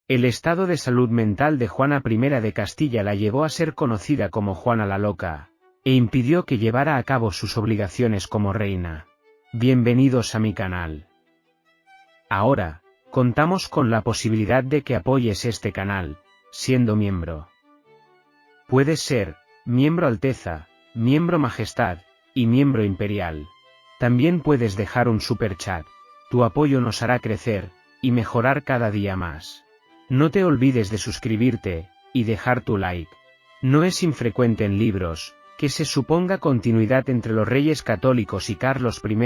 El estado de salud mental de Juana I de Castilla la llevó a ser conocida como Juana la Loca, e impidió que llevara a cabo sus obligaciones como reina. Bienvenidos a mi canal. Ahora, contamos con la posibilidad de que apoyes este canal, siendo miembro. Puedes ser miembro Alteza, miembro Majestad, y miembro Imperial. También puedes dejar un super chat. Tu apoyo nos hará crecer y mejorar cada día más. No te olvides de suscribirte y dejar tu like. No es infrecuente en libros que se suponga continuidad entre los reyes católicos y Carlos I,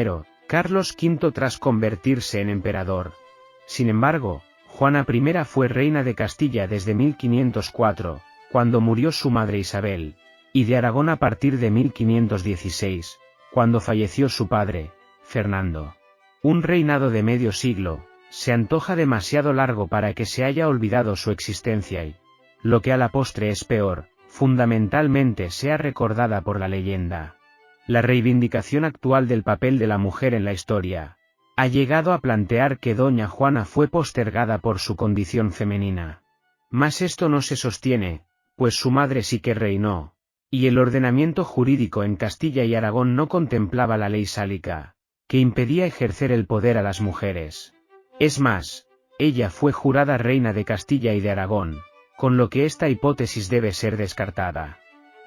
Carlos V tras convertirse en emperador. Sin embargo, Juana I fue reina de Castilla desde 1504, cuando murió su madre Isabel, y de Aragón a partir de 1516, cuando falleció su padre, Fernando. Un reinado de medio siglo se antoja demasiado largo para que se haya olvidado su existencia y, lo que a la postre es peor, fundamentalmente sea recordada por la leyenda. La reivindicación actual del papel de la mujer en la historia ha llegado a plantear que doña Juana fue postergada por su condición femenina. Mas esto no se sostiene, pues su madre sí que reinó, y el ordenamiento jurídico en Castilla y Aragón no contemplaba la ley sálica, que impedía ejercer el poder a las mujeres. Es más, ella fue jurada reina de Castilla y de Aragón, con lo que esta hipótesis debe ser descartada.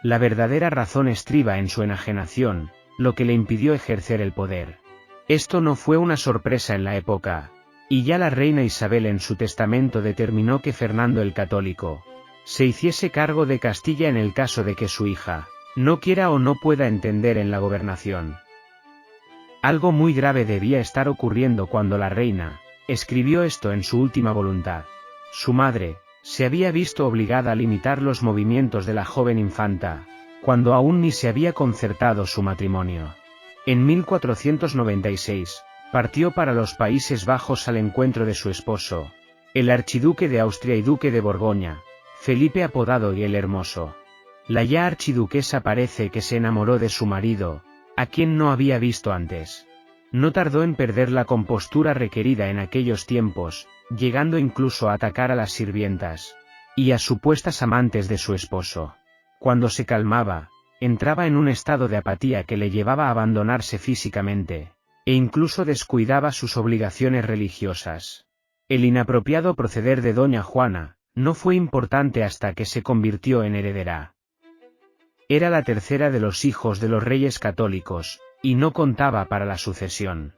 La verdadera razón estriba en su enajenación, lo que le impidió ejercer el poder. Esto no fue una sorpresa en la época, y ya la reina Isabel en su testamento determinó que Fernando el Católico se hiciese cargo de Castilla en el caso de que su hija no quiera o no pueda entender en la gobernación. Algo muy grave debía estar ocurriendo cuando la reina escribió esto en su última voluntad. Su madre se había visto obligada a limitar los movimientos de la joven infanta, cuando aún ni se había concertado su matrimonio. En 1496, partió para los Países Bajos al encuentro de su esposo, el archiduque de Austria y duque de Borgoña, Felipe apodado el Hermoso. La ya archiduquesa parece que se enamoró de su marido, a quien no había visto antes. No tardó en perder la compostura requerida en aquellos tiempos, llegando incluso a atacar a las sirvientas y a supuestas amantes de su esposo. Cuando se calmaba, entraba en un estado de apatía que le llevaba a abandonarse físicamente, e incluso descuidaba sus obligaciones religiosas. El inapropiado proceder de doña Juana no fue importante hasta que se convirtió en heredera. Era la tercera de los hijos de los reyes católicos, y no contaba para la sucesión.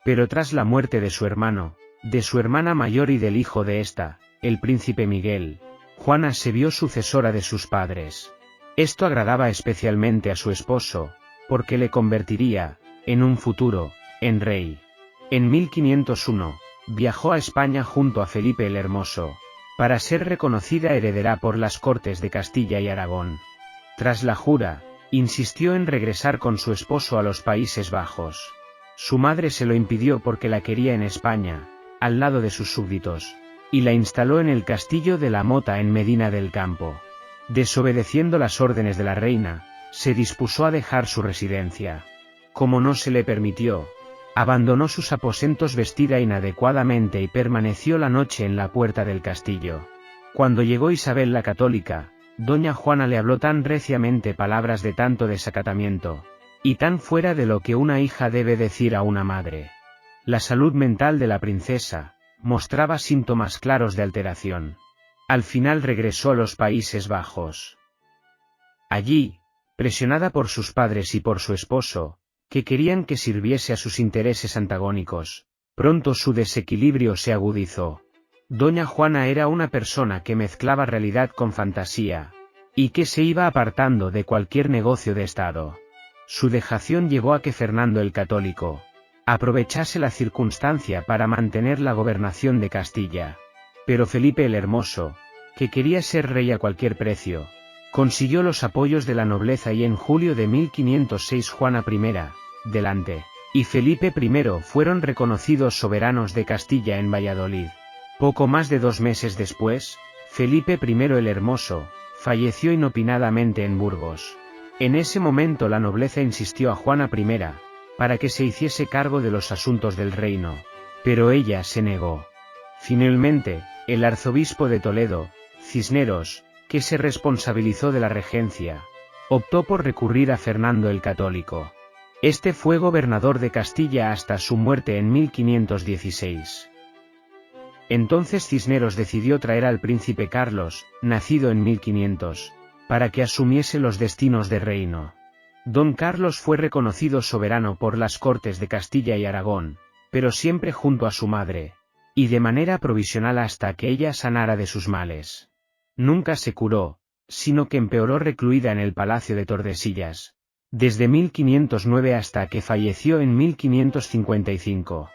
Pero tras la muerte de su hermano, de su hermana mayor y del hijo de ésta, el príncipe Miguel, Juana se vio sucesora de sus padres. Esto agradaba especialmente a su esposo, porque le convertiría, en un futuro, en rey. En 1501, viajó a España junto a Felipe el Hermoso, para ser reconocida heredera por las Cortes de Castilla y Aragón. Tras la jura, insistió en regresar con su esposo a los Países Bajos. Su madre se lo impidió porque la quería en España, al lado de sus súbditos, y la instaló en el castillo de la Mota en Medina del Campo. Desobedeciendo las órdenes de la reina, se dispuso a dejar su residencia. Como no se le permitió, abandonó sus aposentos vestida inadecuadamente y permaneció la noche en la puerta del castillo. Cuando llegó Isabel la Católica, doña Juana le habló tan reciamente palabras de tanto desacatamiento, y tan fuera de lo que una hija debe decir a una madre. La salud mental de la princesa mostraba síntomas claros de alteración. Al final regresó a los Países Bajos. Allí, presionada por sus padres y por su esposo, que querían que sirviese a sus intereses antagónicos, pronto su desequilibrio se agudizó. Doña Juana era una persona que mezclaba realidad con fantasía, y que se iba apartando de cualquier negocio de Estado. Su dejación llevó a que Fernando el Católico aprovechase la circunstancia para mantener la gobernación de Castilla. Pero Felipe el Hermoso, que quería ser rey a cualquier precio, consiguió los apoyos de la nobleza y en julio de 1506 Juana I, delante, y Felipe I fueron reconocidos soberanos de Castilla en Valladolid. Poco más de 2 meses después, Felipe I el Hermoso falleció inopinadamente en Burgos. En ese momento la nobleza insistió a Juana I, para que se hiciese cargo de los asuntos del reino, pero ella se negó. Finalmente, el arzobispo de Toledo, Cisneros, que se responsabilizó de la regencia, optó por recurrir a Fernando el Católico. Este fue gobernador de Castilla hasta su muerte en 1516. Entonces Cisneros decidió traer al príncipe Carlos, nacido en 1500, para que asumiese los destinos del reino. Don Carlos fue reconocido soberano por las Cortes de Castilla y Aragón, pero siempre junto a su madre, y de manera provisional hasta que ella sanara de sus males. Nunca se curó, sino que empeoró recluida en el Palacio de Tordesillas, desde 1509 hasta que falleció en 1555.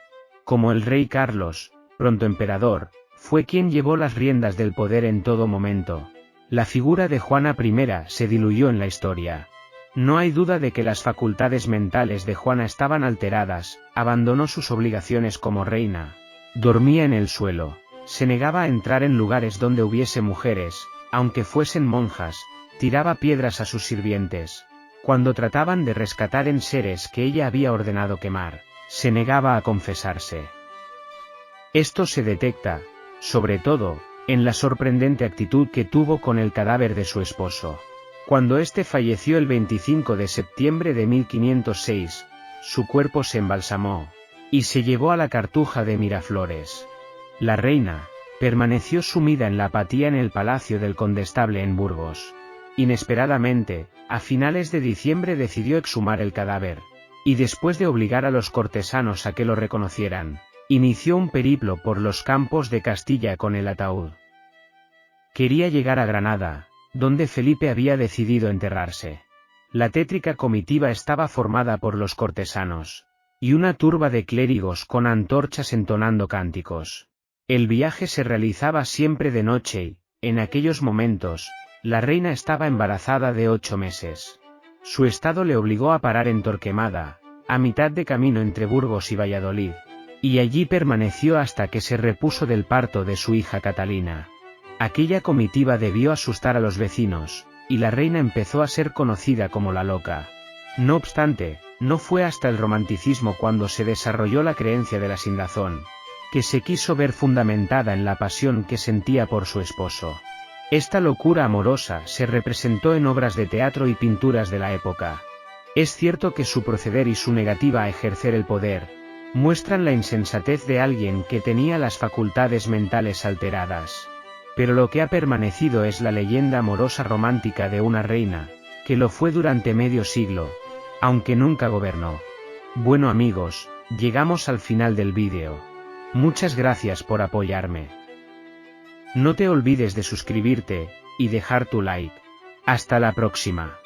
Como el rey Carlos, pronto emperador, fue quien llevó las riendas del poder en todo momento, la figura de Juana I se diluyó en la historia. No hay duda de que las facultades mentales de Juana estaban alteradas, abandonó sus obligaciones como reina, dormía en el suelo, se negaba a entrar en lugares donde hubiese mujeres, aunque fuesen monjas, tiraba piedras a sus sirvientes. Cuando trataban de rescatar enseres que ella había ordenado quemar, se negaba a confesarse. Esto se detecta, sobre todo, en la sorprendente actitud que tuvo con el cadáver de su esposo. Cuando éste falleció el 25 de septiembre de 1506, su cuerpo se embalsamó, y se llevó a la Cartuja de Miraflores. La reina permaneció sumida en la apatía en el palacio del condestable en Burgos. Inesperadamente, a finales de diciembre decidió exhumar el cadáver, y después de obligar a los cortesanos a que lo reconocieran, inició un periplo por los campos de Castilla con el ataúd. Quería llegar a Granada, donde Felipe había decidido enterrarse. La tétrica comitiva estaba formada por los cortesanos, y una turba de clérigos con antorchas entonando cánticos. El viaje se realizaba siempre de noche y, en aquellos momentos, la reina estaba embarazada de 8 meses. Su estado le obligó a parar en Torquemada, a mitad de camino entre Burgos y Valladolid, y allí permaneció hasta que se repuso del parto de su hija Catalina. Aquella comitiva debió asustar a los vecinos, y la reina empezó a ser conocida como la Loca. No obstante, no fue hasta el romanticismo cuando se desarrolló la creencia de la sinrazón, que se quiso ver fundamentada en la pasión que sentía por su esposo. Esta locura amorosa se representó en obras de teatro y pinturas de la época. Es cierto que su proceder y su negativa a ejercer el poder, muestran la insensatez de alguien que tenía las facultades mentales alteradas. Pero lo que ha permanecido es la leyenda amorosa romántica de una reina, que lo fue durante medio siglo, aunque nunca gobernó. Bueno amigos, llegamos al final del vídeo. Muchas gracias por apoyarme. No te olvides de suscribirte, y dejar tu like. Hasta la próxima.